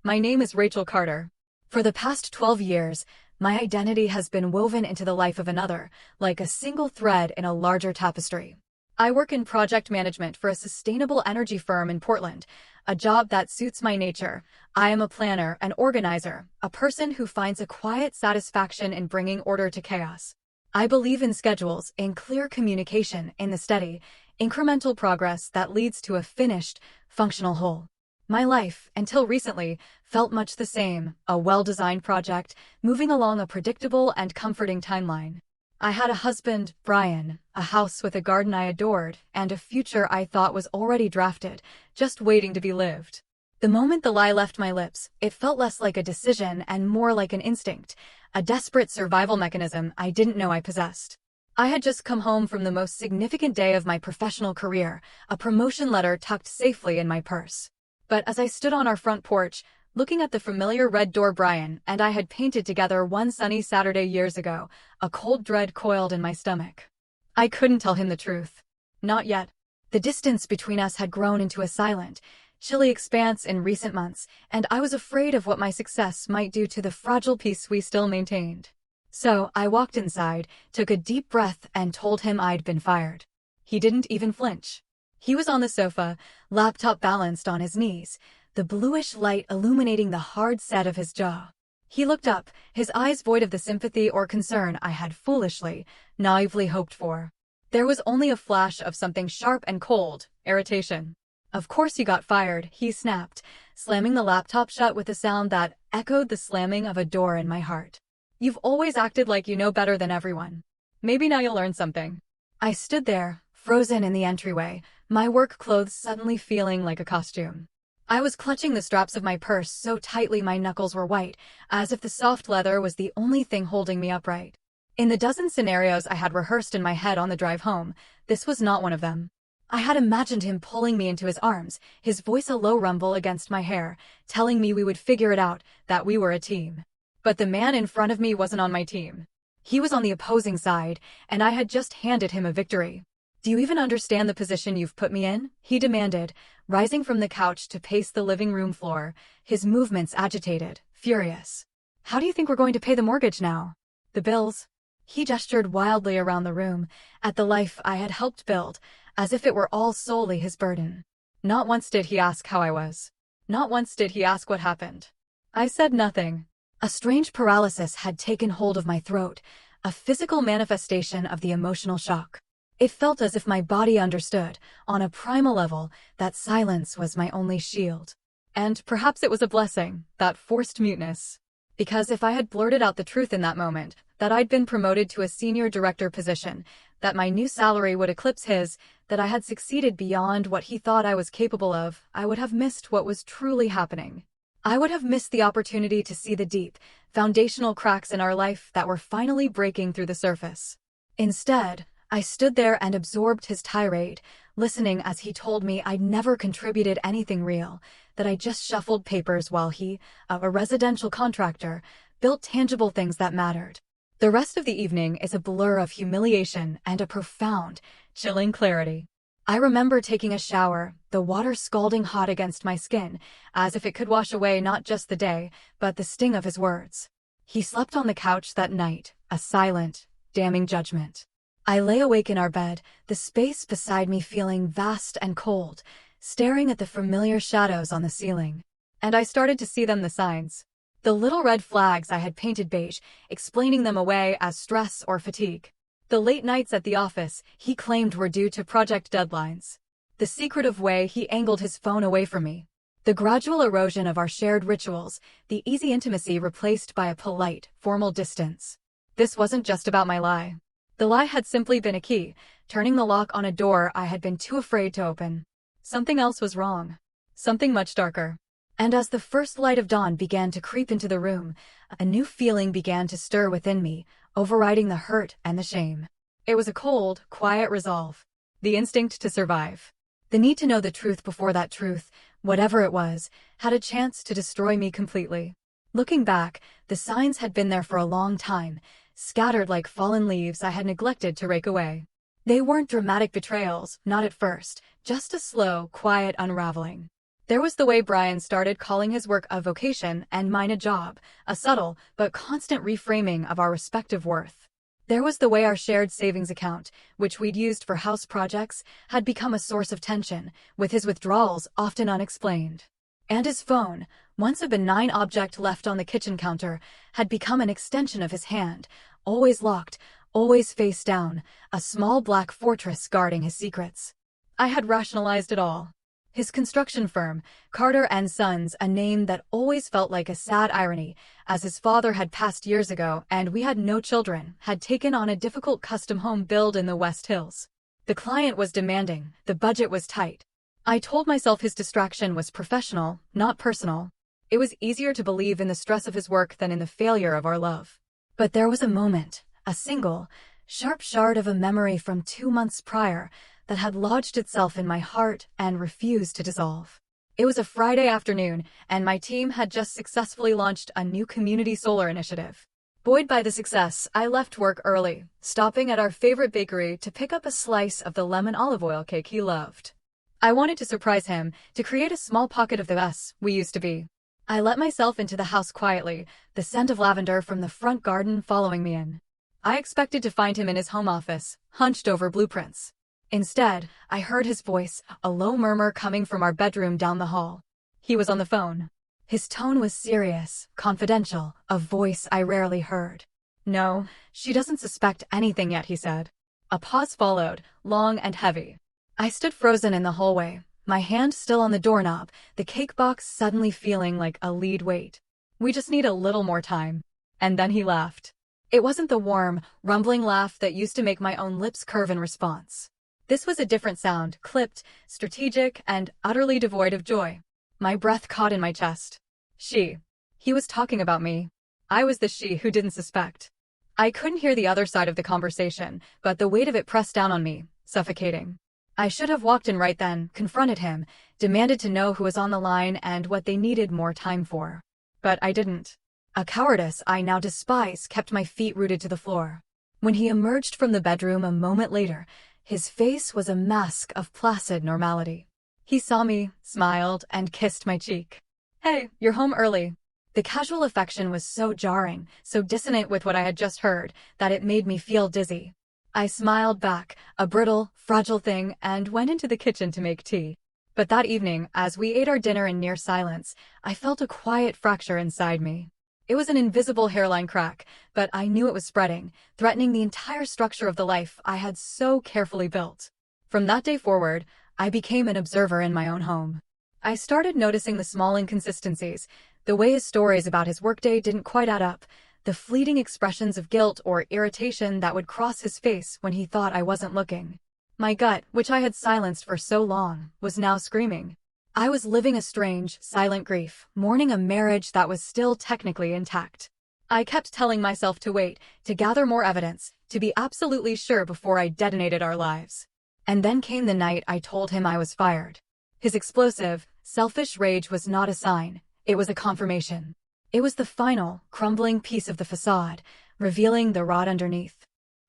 My name is Rachel Carter. For the past 12 years, my identity has been woven into the life of another, like a single thread in a larger tapestry. I work in project management for a sustainable energy firm in Portland, a job that suits my nature. I am a planner, an organizer, a person who finds a quiet satisfaction in bringing order to chaos. I believe in schedules, in clear communication, in the steady, incremental progress that leads to a finished, functional whole. My life, until recently, felt much the same, a well-designed project, moving along a predictable and comforting timeline. I had a husband, Brian, a house with a garden I adored, and a future I thought was already drafted, just waiting to be lived. The moment the lie left my lips, it felt less like a decision and more like an instinct, a desperate survival mechanism I didn't know I possessed. I had just come home from the most significant day of my professional career, a promotion letter tucked safely in my purse. But as I stood on our front porch, looking at the familiar red door Brian and I had painted together one sunny Saturday years ago, a cold dread coiled in my stomach. I couldn't tell him the truth. Not yet. The distance between us had grown into a silent, chilly expanse in recent months, and I was afraid of what my success might do to the fragile peace we still maintained. So I walked inside, took a deep breath, and told him I'd been fired. He didn't even flinch. He was on the sofa, laptop balanced on his knees, the bluish light illuminating the hard set of his jaw. He looked up, his eyes void of the sympathy or concern I had foolishly, naively hoped for. There was only a flash of something sharp and cold, irritation. "Of course you got fired," he snapped, slamming the laptop shut with a sound that echoed the slamming of a door in my heart. "You've always acted like you know better than everyone. Maybe now you'll learn something." I stood there, frozen in the entryway, my work clothes suddenly feeling like a costume. I was clutching the straps of my purse so tightly my knuckles were white, as if the soft leather was the only thing holding me upright. In the dozen scenarios I had rehearsed in my head on the drive home, this was not one of them. I had imagined him pulling me into his arms, his voice a low rumble against my hair, telling me we would figure it out, that we were a team. But the man in front of me wasn't on my team. He was on the opposing side, and I had just handed him a victory. "Do you even understand the position you've put me in?" he demanded, rising from the couch to pace the living room floor, his movements agitated, furious. "How do you think we're going to pay the mortgage now? The bills?" He gestured wildly around the room, at the life I had helped build, as if it were all solely his burden. Not once did he ask how I was. Not once did he ask what happened. I said nothing. A strange paralysis had taken hold of my throat, a physical manifestation of the emotional shock. It felt as if my body understood, on a primal level, that silence was my only shield. And perhaps it was a blessing, that forced muteness. Because if I had blurted out the truth in that moment, that I'd been promoted to a senior director position, that my new salary would eclipse his, that I had succeeded beyond what he thought I was capable of, I would have missed what was truly happening. I would have missed the opportunity to see the deep, foundational cracks in our life that were finally breaking through the surface. Instead, I stood there and absorbed his tirade, listening as he told me I'd never contributed anything real, that I just shuffled papers while he, a residential contractor, built tangible things that mattered. The rest of the evening is a blur of humiliation and a profound, chilling clarity. I remember taking a shower, the water scalding hot against my skin, as if it could wash away not just the day, but the sting of his words. He slept on the couch that night, a silent, damning judgment. I lay awake in our bed, the space beside me feeling vast and cold, staring at the familiar shadows on the ceiling. And I started to see them, the signs. The little red flags I had painted beige, explaining them away as stress or fatigue. The late nights at the office he claimed were due to project deadlines. The secretive way he angled his phone away from me. The gradual erosion of our shared rituals, the easy intimacy replaced by a polite, formal distance. This wasn't just about my lie. The lie had simply been a key, turning the lock on a door I had been too afraid to open. Something else was wrong. Something much darker. And as the first light of dawn began to creep into the room, a new feeling began to stir within me, overriding the hurt and the shame. It was a cold, quiet resolve. The instinct to survive. The need to know the truth before that truth, whatever it was, had a chance to destroy me completely. Looking back, the signs had been there for a long time, scattered like fallen leaves I had neglected to rake away. They weren't dramatic betrayals, not at first, just a slow, quiet unraveling. There was the way Brian started calling his work a vocation and mine a job, a subtle but constant reframing of our respective worth. There was the way our shared savings account, which we'd used for house projects, had become a source of tension, with his withdrawals often unexplained. And his phone, once a benign object left on the kitchen counter, had become an extension of his hand, always locked, always face down, a small black fortress guarding his secrets. I had rationalized it all. His construction firm, Carter & Sons, a name that always felt like a sad irony, as his father had passed years ago and we had no children, had taken on a difficult custom home build in the West Hills. The client was demanding, the budget was tight. I told myself his distraction was professional, not personal. It was easier to believe in the stress of his work than in the failure of our love. But there was a moment, a single, sharp shard of a memory from 2 months prior, that had lodged itself in my heart and refused to dissolve. It was a Friday afternoon, and my team had just successfully launched a new community solar initiative. Buoyed by the success, I left work early, stopping at our favorite bakery to pick up a slice of the lemon olive oil cake he loved. I wanted to surprise him, to create a small pocket of the us we used to be. I let myself into the house quietly, the scent of lavender from the front garden following me in. I expected to find him in his home office, hunched over blueprints. Instead, I heard his voice, a low murmur coming from our bedroom down the hall. He was on the phone. His tone was serious, confidential, a voice I rarely heard. "No, she doesn't suspect anything yet," he said. A pause followed, long and heavy. I stood frozen in the hallway, my hand still on the doorknob, the cake box suddenly feeling like a lead weight. "We just need a little more time." And then he laughed. It wasn't the warm, rumbling laugh that used to make my own lips curve in response. This was a different sound, clipped, strategic, and utterly devoid of joy. My breath caught in my chest. She. He was talking about me. I was the she who didn't suspect. I couldn't hear the other side of the conversation, but the weight of it pressed down on me, suffocating. I should have walked in right then, confronted him, demanded to know who was on the line and what they needed more time for. But I didn't. A cowardice I now despise kept my feet rooted to the floor. When he emerged from the bedroom a moment later, his face was a mask of placid normality. He saw me, smiled, and kissed my cheek. "Hey, you're home early." The casual affection was so jarring, so dissonant with what I had just heard, that it made me feel dizzy. I smiled back, a brittle, fragile thing, and went into the kitchen to make tea. But that evening, as we ate our dinner in near silence, I felt a quiet fracture inside me. It was an invisible hairline crack, but I knew it was spreading, threatening the entire structure of the life I had so carefully built. From that day forward, I became an observer in my own home. I started noticing the small inconsistencies, the way his stories about his workday didn't quite add up, the fleeting expressions of guilt or irritation that would cross his face when he thought I wasn't looking. My gut, which I had silenced for so long, was now screaming. I was living a strange, silent grief, mourning a marriage that was still technically intact. I kept telling myself to wait, to gather more evidence, to be absolutely sure before I detonated our lives. And then came the night I told him I was fired. His explosive, selfish rage was not a sign, it was a confirmation. It was the final, crumbling piece of the facade, revealing the rot underneath.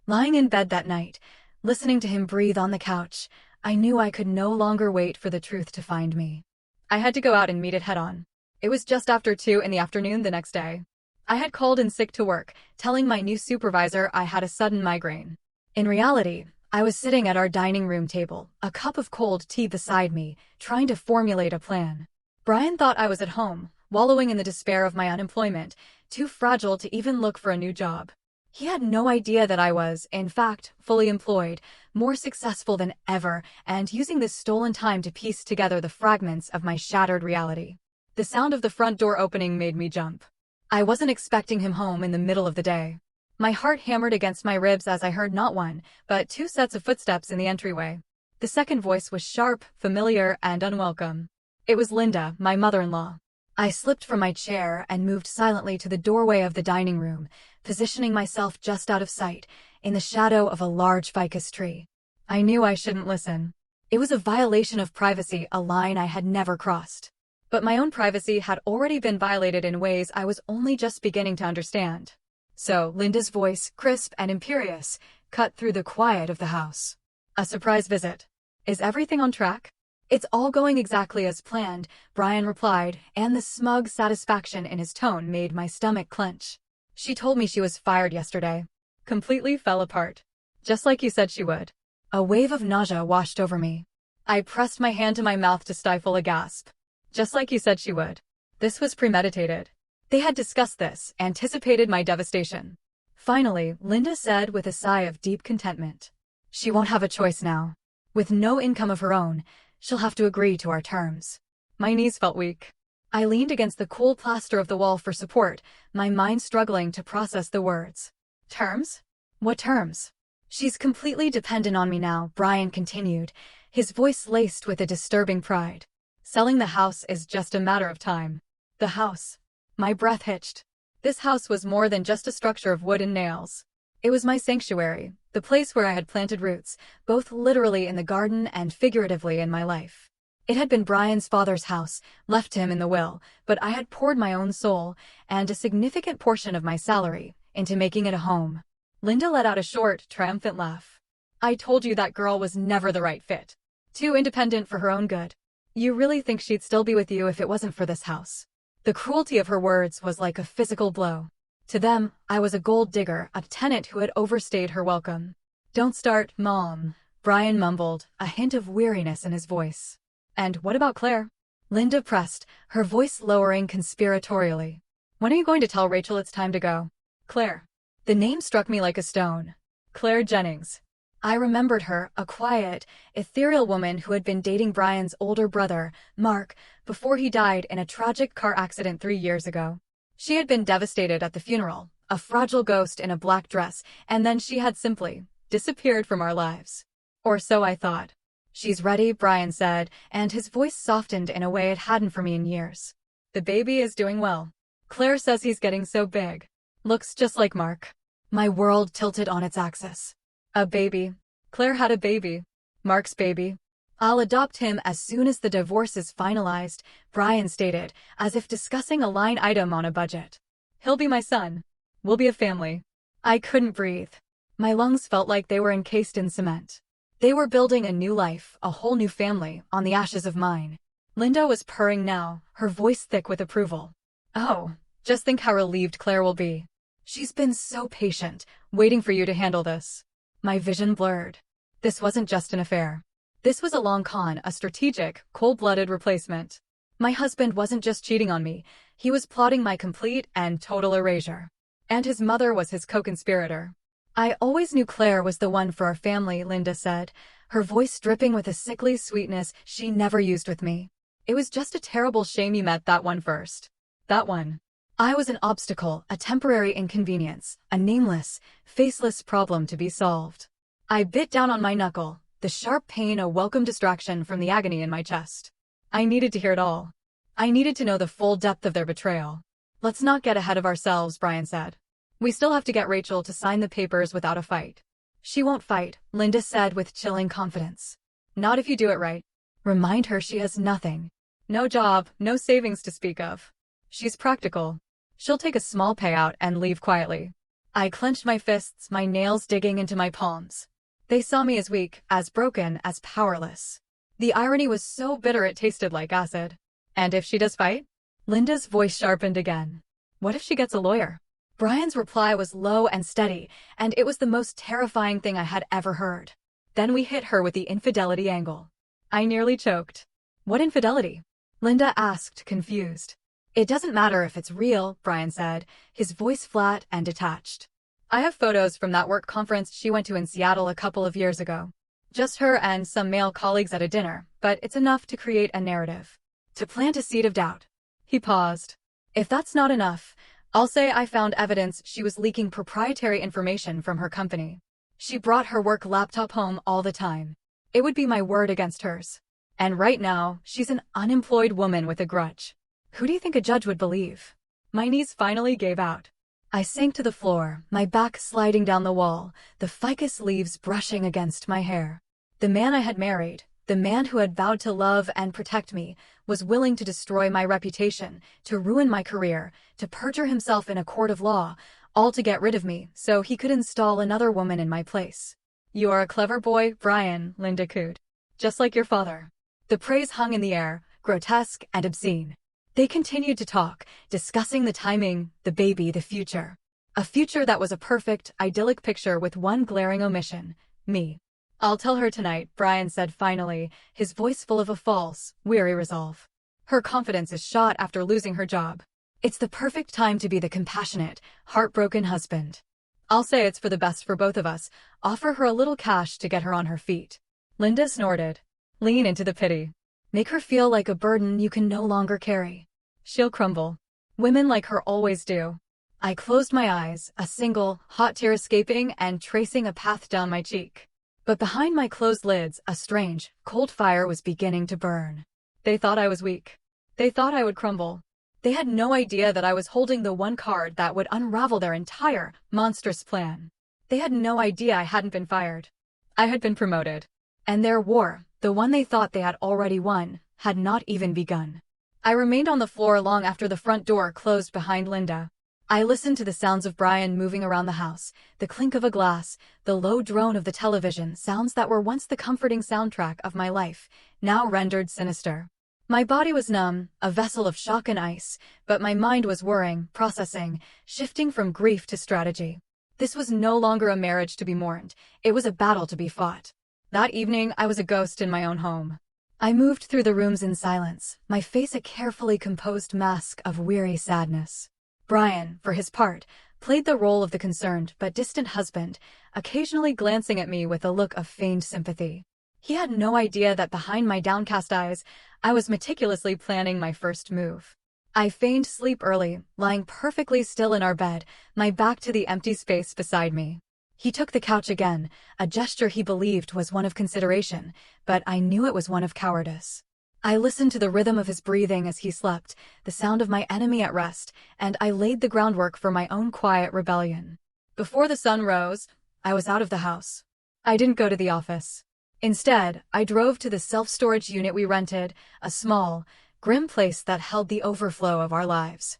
Lying in bed that night, listening to him breathe on the couch, I knew I could no longer wait for the truth to find me. I had to go out and meet it head-on. It was just after 2 in the afternoon the next day. I had called in sick to work, telling my new supervisor I had a sudden migraine. In reality, I was sitting at our dining room table, a cup of cold tea beside me, trying to formulate a plan. Brian thought I was at home, wallowing in the despair of my unemployment, too fragile to even look for a new job. He had no idea that I was, in fact, fully employed, more successful than ever, and using this stolen time to piece together the fragments of my shattered reality. The sound of the front door opening made me jump. I wasn't expecting him home in the middle of the day. My heart hammered against my ribs as I heard not one, but 2 sets of footsteps in the entryway. The second voice was sharp, familiar, and unwelcome. It was Linda, my mother-in-law. I slipped from my chair and moved silently to the doorway of the dining room, positioning myself just out of sight, in the shadow of a large ficus tree. I knew I shouldn't listen. It was a violation of privacy, a line I had never crossed. But my own privacy had already been violated in ways I was only just beginning to understand. So Linda's voice, crisp and imperious, cut through the quiet of the house. "A surprise visit. Is everything on track?" It's all going exactly as planned, Brian replied, and the smug satisfaction in his tone made my stomach clench. She told me she was fired yesterday. Completely fell apart. Just like you said she would. A wave of nausea washed over me. I pressed my hand to my mouth to stifle a gasp. Just like you said she would. This was premeditated. They had discussed this, anticipated my devastation. Finally, Linda said with a sigh of deep contentment. She won't have a choice now. With no income of her own, she'll have to agree to our terms. My knees felt weak. I leaned against the cool plaster of the wall for support, my mind struggling to process the words. Terms? What terms? She's completely dependent on me now, Brian continued, his voice laced with a disturbing pride. Selling the house is just a matter of time. The house. My breath hitched. This house was more than just a structure of wood and nails. It was my sanctuary, the place where I had planted roots, both literally in the garden and figuratively in my life. It had been Brian's father's house, left to him in the will, but I had poured my own soul, and a significant portion of my salary, into making it a home. Linda let out a short, triumphant laugh. I told you that girl was never the right fit. Too independent for her own good. You really think she'd still be with you if it wasn't for this house? The cruelty of her words was like a physical blow. To them, I was a gold digger, a tenant who had overstayed her welcome. Don't start, Mom, Brian mumbled, a hint of weariness in his voice. And what about Claire? Linda pressed, her voice lowering conspiratorially. When are you going to tell Rachel it's time to go? Claire. The name struck me like a stone. Claire Jennings. I remembered her, a quiet, ethereal woman who had been dating Brian's older brother, Mark, before he died in a tragic car accident 3 years ago. She had been devastated at the funeral, a fragile ghost in a black dress, and then she had simply disappeared from our lives. Or so I thought. She's ready, Brian said, and his voice softened in a way it hadn't for me in years. The baby is doing well. Claire says he's getting so big. Looks just like Mark. My world tilted on its axis. A baby. Claire had a baby. Mark's baby. I'll adopt him as soon as the divorce is finalized, Brian stated, as if discussing a line item on a budget. He'll be my son. We'll be a family. I couldn't breathe. My lungs felt like they were encased in cement. They were building a new life, a whole new family, on the ashes of mine. Linda was purring now, her voice thick with approval. Oh, just think how relieved Claire will be. She's been so patient, waiting for you to handle this. My vision blurred. This wasn't just an affair. This was a long con, a strategic, cold-blooded replacement. My husband wasn't just cheating on me, he was plotting my complete and total erasure. And his mother was his co-conspirator. I always knew Claire was the one for our family, Linda said, her voice dripping with a sickly sweetness she never used with me. It was just a terrible shame you met that one first. That one. I was an obstacle, a temporary inconvenience, a nameless, faceless problem to be solved. I bit down on my knuckle, the sharp pain a welcome distraction from the agony in my chest. I needed to hear it all. I needed to know the full depth of their betrayal. Let's not get ahead of ourselves, Brian said. We still have to get Rachel to sign the papers without a fight. She won't fight, Linda said with chilling confidence. Not if you do it right. Remind her she has nothing. No job, no savings to speak of. She's practical. She'll take a small payout and leave quietly. I clenched my fists, my nails digging into my palms. They saw me as weak, as broken, as powerless. The irony was so bitter it tasted like acid. And if she does fight? Linda's voice sharpened again. What if she gets a lawyer? Brian's reply was low and steady, and it was the most terrifying thing I had ever heard. Then we hit her with the infidelity angle. I nearly choked. What infidelity? Linda asked, confused. It doesn't matter if it's real, Brian said, his voice flat and detached. I have photos from that work conference she went to in Seattle a couple of years ago. Just her and some male colleagues at a dinner, but it's enough to create a narrative. To plant a seed of doubt. He paused. If that's not enough, I'll say I found evidence she was leaking proprietary information from her company. She brought her work laptop home all the time. It would be my word against hers. And right now, she's an unemployed woman with a grudge. Who do you think a judge would believe? My knees finally gave out. I sank to the floor, my back sliding down the wall, the ficus leaves brushing against my hair. The man I had married, the man who had vowed to love and protect me, was willing to destroy my reputation, to ruin my career, to perjure himself in a court of law, all to get rid of me so he could install another woman in my place. You are a clever boy, Brian, Linda cooed. Just like your father. The praise hung in the air, grotesque and obscene. They continued to talk, discussing the timing, the baby, the future. A future that was a perfect, idyllic picture with one glaring omission: me. "I'll tell her tonight," Brian said finally, his voice full of a false, weary resolve. "Her confidence is shot after losing her job. It's the perfect time to be the compassionate, heartbroken husband. I'll say it's for the best for both of us. Offer her a little cash to get her on her feet." Linda snorted. "Lean into the pity. Make her feel like a burden you can no longer carry. She'll crumble. Women like her always do." I closed my eyes, a single, hot tear escaping and tracing a path down my cheek. But behind my closed lids, a strange, cold fire was beginning to burn. They thought I was weak. They thought I would crumble. They had no idea that I was holding the one card that would unravel their entire, monstrous plan. They had no idea I hadn't been fired. I had been promoted. And their war, the one they thought they had already won, had not even begun. I remained on the floor long after the front door closed behind Linda. I listened to the sounds of Brian moving around the house, the clink of a glass, the low drone of the television, sounds that were once the comforting soundtrack of my life, now rendered sinister. My body was numb, a vessel of shock and ice, but my mind was whirring, processing, shifting from grief to strategy. This was no longer a marriage to be mourned, it was a battle to be fought. That evening, I was a ghost in my own home. I moved through the rooms in silence, my face a carefully composed mask of weary sadness. Brian, for his part, played the role of the concerned but distant husband, occasionally glancing at me with a look of feigned sympathy. He had no idea that behind my downcast eyes, I was meticulously planning my first move. I feigned sleep early, lying perfectly still in our bed, my back to the empty space beside me. He took the couch again, a gesture he believed was one of consideration, but I knew it was one of cowardice. I listened to the rhythm of his breathing as he slept, the sound of my enemy at rest, and I laid the groundwork for my own quiet rebellion. Before the sun rose, I was out of the house. I didn't go to the office. Instead, I drove to the self-storage unit we rented, a small, grim place that held the overflow of our lives.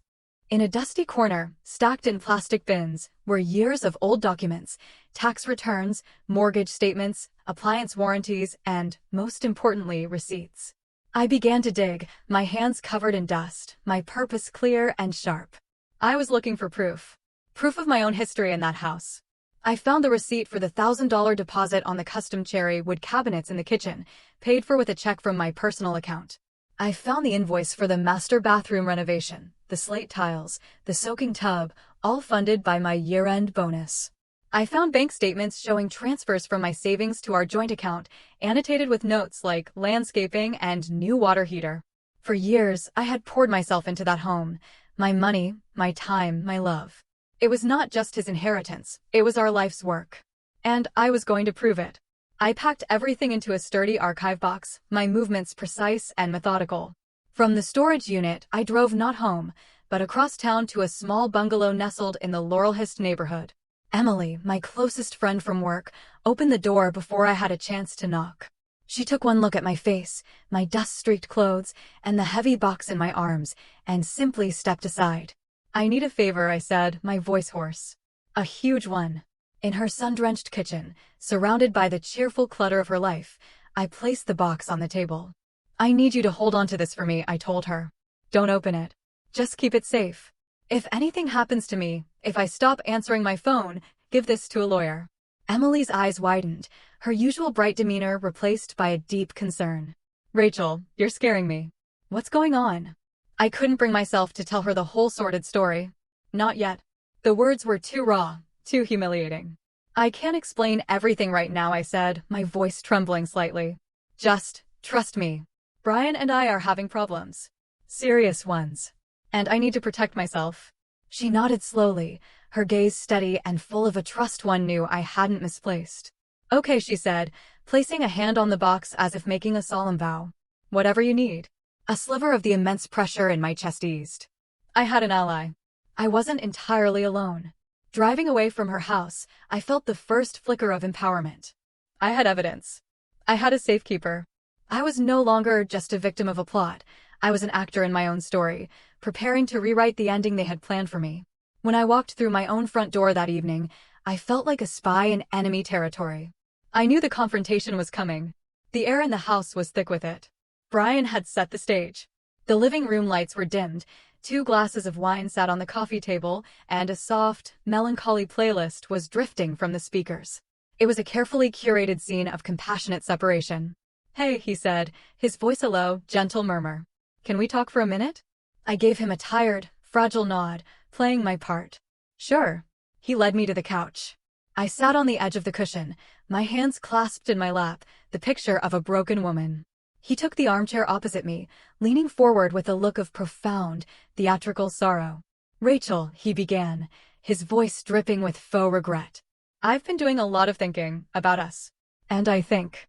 In a dusty corner, stacked in plastic bins, were years of old documents, tax returns, mortgage statements, appliance warranties, and, most importantly, receipts. I began to dig, my hands covered in dust, my purpose clear and sharp. I was looking for proof. Proof of my own history in that house. I found the receipt for the $1,000 deposit on the custom cherry wood cabinets in the kitchen, paid for with a check from my personal account. I found the invoice for the master bathroom renovation, the slate tiles, the soaking tub, all funded by my year-end bonus. I found bank statements showing transfers from my savings to our joint account, annotated with notes like landscaping and new water heater. For years, I had poured myself into that home, my money, my time, my love. It was not just his inheritance, it was our life's work. And I was going to prove it. I packed everything into a sturdy archive box, my movements precise and methodical. From the storage unit, I drove not home, but across town to a small bungalow nestled in the Laurelhurst neighborhood. Emily, my closest friend from work, opened the door before I had a chance to knock. She took one look at my face, my dust-streaked clothes, and the heavy box in my arms, and simply stepped aside. "I need a favor," I said, my voice hoarse. "A huge one." In her sun-drenched kitchen, surrounded by the cheerful clutter of her life, I placed the box on the table. "I need you to hold on to this for me," I told her. "Don't open it. Just keep it safe. If anything happens to me, if I stop answering my phone, give this to a lawyer." Emily's eyes widened, her usual bright demeanor replaced by a deep concern. "Rachel, you're scaring me. What's going on?" I couldn't bring myself to tell her the whole sordid story. Not yet. The words were too raw, too humiliating. "I can't explain everything right now," I said, my voice trembling slightly. "Just trust me. Brian and I are having problems. Serious ones. And I need to protect myself." She nodded slowly, her gaze steady and full of a trust one knew I hadn't misplaced. "Okay," she said, placing a hand on the box as if making a solemn vow. "Whatever you need." A sliver of the immense pressure in my chest eased. I had an ally. I wasn't entirely alone. Driving away from her house, I felt the first flicker of empowerment. I had evidence. I had a safekeeper. I was no longer just a victim of a plot. I was an actor in my own story, preparing to rewrite the ending they had planned for me. When I walked through my own front door that evening, I felt like a spy in enemy territory. I knew the confrontation was coming. The air in the house was thick with it. Brian had set the stage. The living room lights were dimmed, 2 glasses of wine sat on the coffee table, and a soft, melancholy playlist was drifting from the speakers. It was a carefully curated scene of compassionate separation. "Hey," he said, his voice a low, gentle murmur. "Can we talk for a minute?" I gave him a tired, fragile nod, playing my part. "Sure." He led me to the couch. I sat on the edge of the cushion, my hands clasped in my lap, the picture of a broken woman. He took the armchair opposite me, leaning forward with a look of profound, theatrical sorrow. "Rachel," he began, his voice dripping with faux regret. "I've been doing a lot of thinking about us. And I think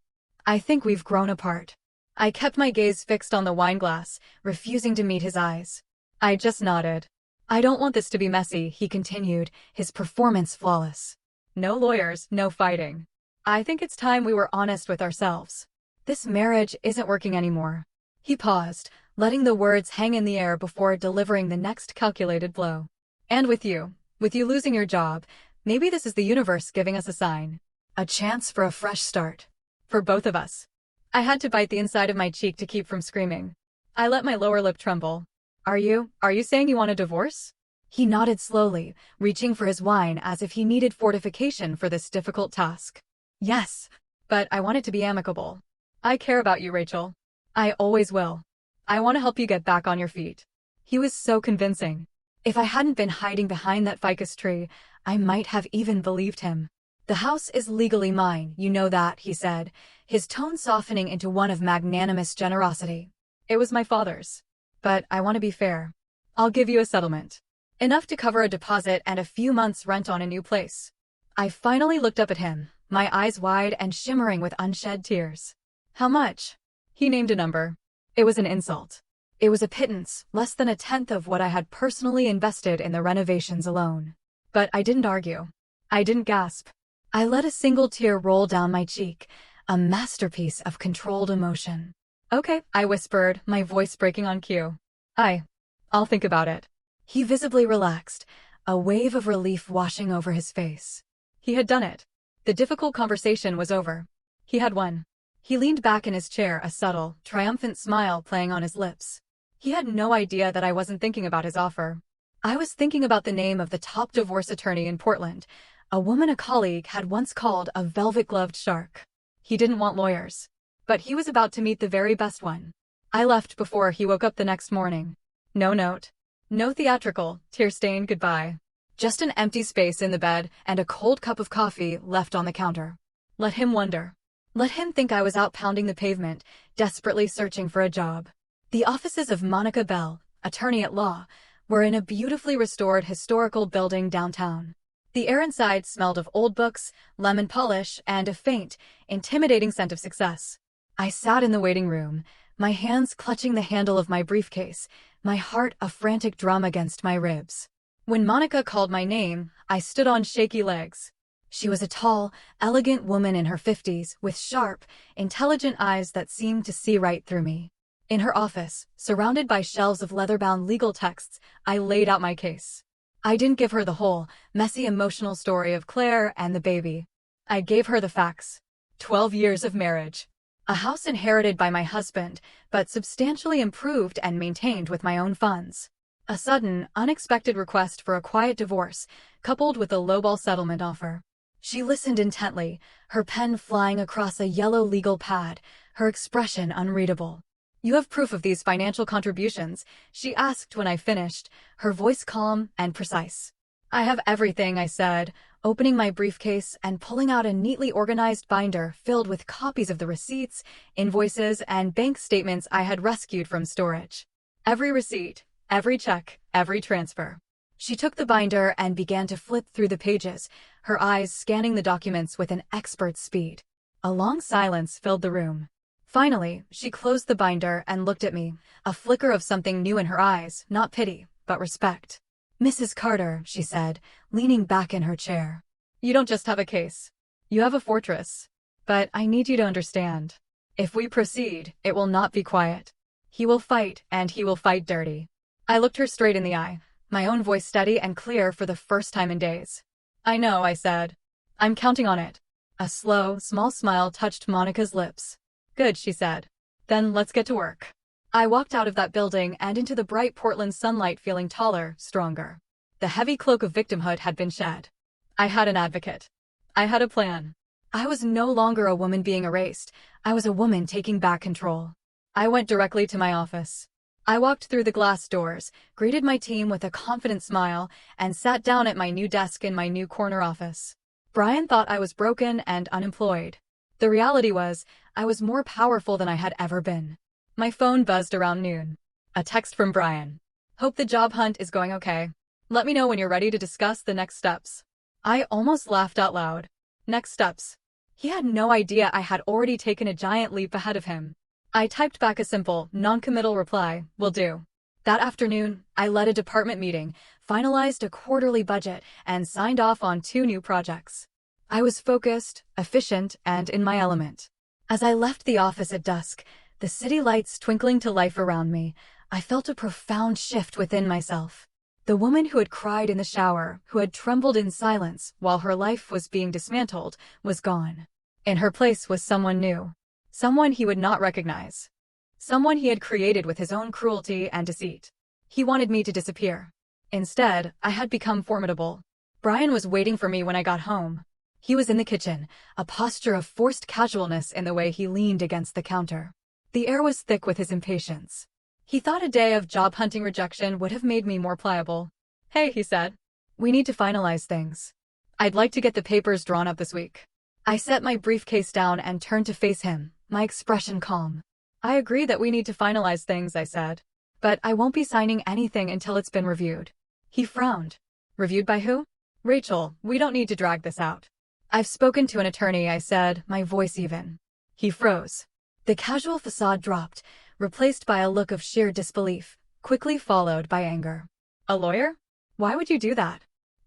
we've grown apart." I kept my gaze fixed on the wineglass, refusing to meet his eyes. I just nodded. "I don't want this to be messy," he continued, his performance flawless. "No lawyers, no fighting. I think it's time we were honest with ourselves. This marriage isn't working anymore." He paused, letting the words hang in the air before delivering the next calculated blow. "And with you losing your job, maybe this is the universe giving us a sign. A chance for a fresh start. For both of us." I had to bite the inside of my cheek to keep from screaming. I let my lower lip tremble. Are you saying you want a divorce?" He nodded slowly, reaching for his wine as if he needed fortification for this difficult task. "Yes, but I want it to be amicable. I care about you, Rachel. I always will. I want to help you get back on your feet." He was so convincing. If I hadn't been hiding behind that ficus tree, I might have even believed him. "The house is legally mine, you know that," he said, his tone softening into one of magnanimous generosity. "It was my father's. But I want to be fair. I'll give you a settlement. Enough to cover a deposit and a few months' rent on a new place." I finally looked up at him, my eyes wide and shimmering with unshed tears. "How much?" He named a number. It was an insult. It was a pittance, less than a tenth of what I had personally invested in the renovations alone. But I didn't argue. I didn't gasp. I let a single tear roll down my cheek, a masterpiece of controlled emotion. "Okay," I whispered, my voice breaking on cue. I'll think about it." He visibly relaxed, a wave of relief washing over his face. He had done it. The difficult conversation was over. He had won. He leaned back in his chair, a subtle, triumphant smile playing on his lips. He had no idea that I wasn't thinking about his offer. I was thinking about the name of the top divorce attorney in Portland, a woman a colleague had once called a velvet-gloved shark. He didn't want lawyers. But he was about to meet the very best one. I left before he woke up the next morning. No note. No theatrical, tear-stained goodbye. Just an empty space in the bed and a cold cup of coffee left on the counter. Let him wonder. Let him think I was out pounding the pavement, desperately searching for a job. The offices of Monica Bell, attorney at law, were in a beautifully restored historical building downtown. The air inside smelled of old books, lemon polish, and a faint, intimidating scent of success. I sat in the waiting room, my hands clutching the handle of my briefcase, my heart a frantic drum against my ribs. When Monica called my name, I stood on shaky legs. She was a tall, elegant woman in her 50s, with sharp, intelligent eyes that seemed to see right through me. In her office, surrounded by shelves of leather-bound legal texts, I laid out my case. I didn't give her the whole, messy emotional story of Claire and the baby. I gave her the facts. 12 years of marriage. A house inherited by my husband, but substantially improved and maintained with my own funds. A sudden, unexpected request for a quiet divorce, coupled with a lowball settlement offer. She listened intently, her pen flying across a yellow legal pad, her expression unreadable. "You have proof of these financial contributions?" she asked when I finished, her voice calm and precise. "I have everything," I said, opening my briefcase and pulling out a neatly organized binder filled with copies of the receipts, invoices, and bank statements I had rescued from storage. Every receipt, every check, every transfer. She took the binder and began to flip through the pages, her eyes scanning the documents with an expert's speed. A long silence filled the room. Finally, she closed the binder and looked at me, a flicker of something new in her eyes, not pity, but respect. "Mrs. Carter," she said, leaning back in her chair. "You don't just have a case. You have a fortress. But I need you to understand. If we proceed, it will not be quiet. He will fight, and he will fight dirty." I looked her straight in the eye, my own voice steady and clear for the first time in days. "I know," I said. "I'm counting on it." A slow, small smile touched Monica's lips. "Good," she said. Then let's get to work. I walked out of that building and into the bright Portland sunlight feeling taller, stronger. The heavy cloak of victimhood had been shed. I had an advocate. I had a plan. I was no longer a woman being erased. I was a woman taking back control. I went directly to my office. I walked through the glass doors, greeted my team with a confident smile, and sat down at my new desk in my new corner office. Brian thought I was broken and unemployed. The reality was, I was more powerful than I had ever been. My phone buzzed around noon. A text from Brian. Hope the job hunt is going okay. Let me know when you're ready to discuss the next steps. I almost laughed out loud. Next steps. He had no idea I had already taken a giant leap ahead of him. I typed back a simple, non-committal reply, will do. That afternoon, I led a department meeting, finalized a quarterly budget, and signed off on 2 new projects. I was focused, efficient, and in my element. As I left the office at dusk, the city lights twinkling to life around me, I felt a profound shift within myself. The woman who had cried in the shower, who had trembled in silence while her life was being dismantled, was gone. In her place was someone new. Someone he would not recognize. Someone he had created with his own cruelty and deceit. He wanted me to disappear. Instead, I had become formidable. Brian was waiting for me when I got home. He was in the kitchen, a posture of forced casualness in the way he leaned against the counter. The air was thick with his impatience. He thought a day of job hunting rejection would have made me more pliable. Hey, he said. We need to finalize things. I'd like to get the papers drawn up this week. I set my briefcase down and turned to face him, my expression calm. I agree that we need to finalize things, I said. But I won't be signing anything until it's been reviewed. He frowned. Reviewed by who? Rachel, we don't need to drag this out. I've spoken to an attorney, I said, my voice even. He froze. The casual facade dropped, replaced by a look of sheer disbelief, quickly followed by anger. A lawyer? Why would you do that?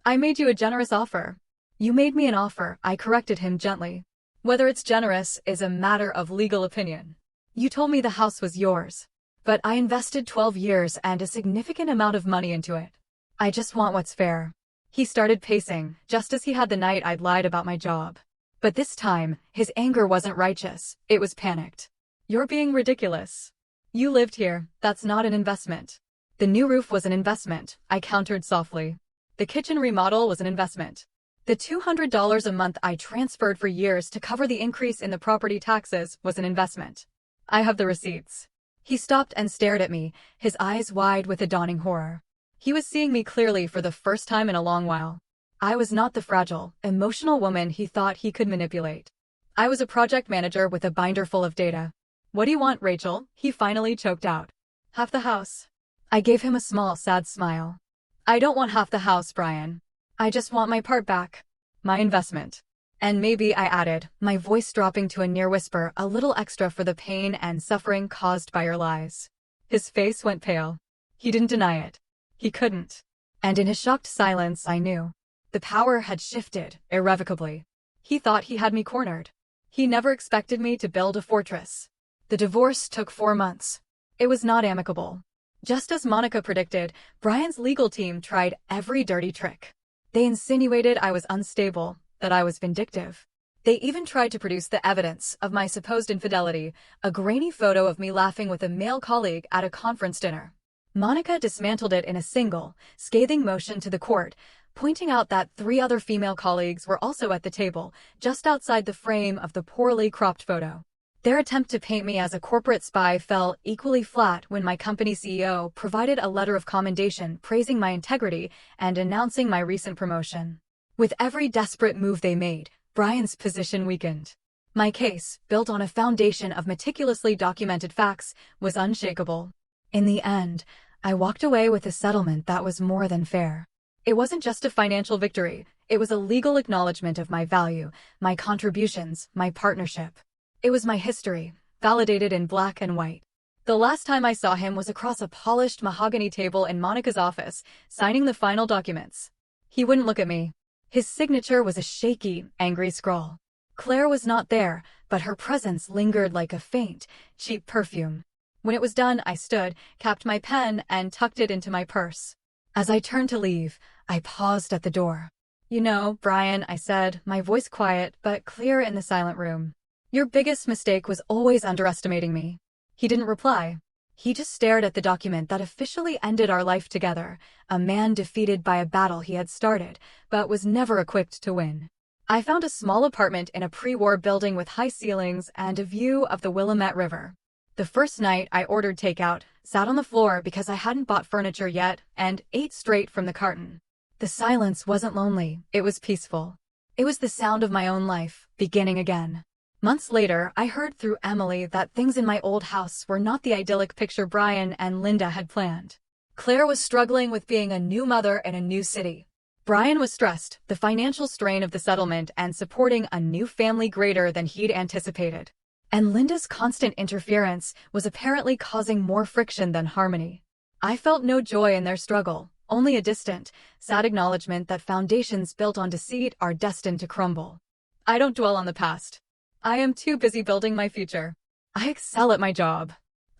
I made you a generous offer. You made me an offer, I corrected him gently. Whether it's generous is a matter of legal opinion. You told me the house was yours. But I invested 12 years and a significant amount of money into it. I just want what's fair. He started pacing, just as he had the night I'd lied about my job. But this time, his anger wasn't righteous, it was panicked. You're being ridiculous. You lived here, that's not an investment. The new roof was an investment, I countered softly. The kitchen remodel was an investment. The $200 a month I transferred for years to cover the increase in the property taxes was an investment. I have the receipts. He stopped and stared at me, his eyes wide with a dawning horror. He was seeing me clearly for the first time in a long while. I was not the fragile, emotional woman he thought he could manipulate. I was a project manager with a binder full of data. What do you want, Rachel? He finally choked out. Half the house. I gave him a small, sad smile. I don't want half the house, Brian. I just want my part back. My investment. And maybe, I added, my voice dropping to a near whisper, a little extra for the pain and suffering caused by your lies. His face went pale. He didn't deny it. He couldn't. And in his shocked silence, I knew. The power had shifted, irrevocably. He thought he had me cornered. He never expected me to build a fortress. The divorce took 4 months. It was not amicable. Just as Monica predicted, Brian's legal team tried every dirty trick. They insinuated I was unstable, that I was vindictive. They even tried to produce the evidence of my supposed infidelity, a grainy photo of me laughing with a male colleague at a conference dinner. Monica dismantled it in a single, scathing motion to the court, pointing out that 3 other female colleagues were also at the table, just outside the frame of the poorly cropped photo. Their attempt to paint me as a corporate spy fell equally flat when my company CEO provided a letter of commendation praising my integrity and announcing my recent promotion. With every desperate move they made, Brian's position weakened. My case, built on a foundation of meticulously documented facts, was unshakable. In the end, I walked away with a settlement that was more than fair. It wasn't just a financial victory, it was a legal acknowledgement of my value, my contributions, my partnership. It was my history, validated in black and white. The last time I saw him was across a polished mahogany table in Monica's office, signing the final documents. He wouldn't look at me. His signature was a shaky, angry scrawl. Claire was not there, but her presence lingered like a faint, cheap perfume. When it was done, I stood, capped my pen, and tucked it into my purse. As I turned to leave, I paused at the door. You know, Brian, I said, my voice quiet but clear in the silent room. Your biggest mistake was always underestimating me. He didn't reply. He just stared at the document that officially ended our life together, a man defeated by a battle he had started, but was never equipped to win. I found a small apartment in a pre-war building with high ceilings and a view of the Willamette River. The first night I ordered takeout, sat on the floor because I hadn't bought furniture yet, and ate straight from the carton. The silence wasn't lonely, it was peaceful. It was the sound of my own life, beginning again. Months later, I heard through Emily that things in my old house were not the idyllic picture Brian and Linda had planned. Claire was struggling with being a new mother in a new city. Brian was stressed, the financial strain of the settlement and supporting a new family greater than he'd anticipated. And Linda's constant interference was apparently causing more friction than harmony. I felt no joy in their struggle, only a distant, sad acknowledgement that foundations built on deceit are destined to crumble. I don't dwell on the past. I am too busy building my future. I excel at my job.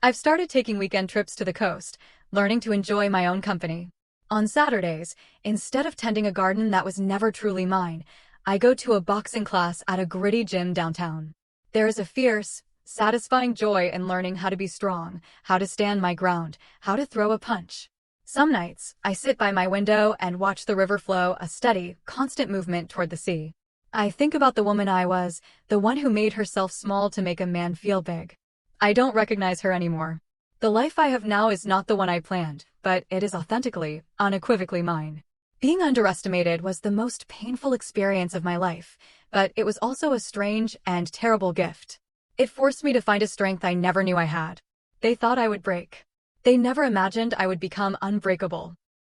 I've started taking weekend trips to the coast, learning to enjoy my own company. On Saturdays, instead of tending a garden that was never truly mine, I go to a boxing class at a gritty gym downtown. There is a fierce, satisfying joy in learning how to be strong, how to stand my ground, how to throw a punch. Some nights, I sit by my window and watch the river flow, a steady, constant movement toward the sea. I think about the woman I was, the one who made herself small to make a man feel big. I don't recognize her anymore. The life I have now is not the one I planned, but it is authentically, unequivocally mine. Being underestimated was the most painful experience of my life, but it was also a strange and terrible gift. It forced me to find a strength I never knew I had. They thought I would break. They never imagined I would become unbreakable.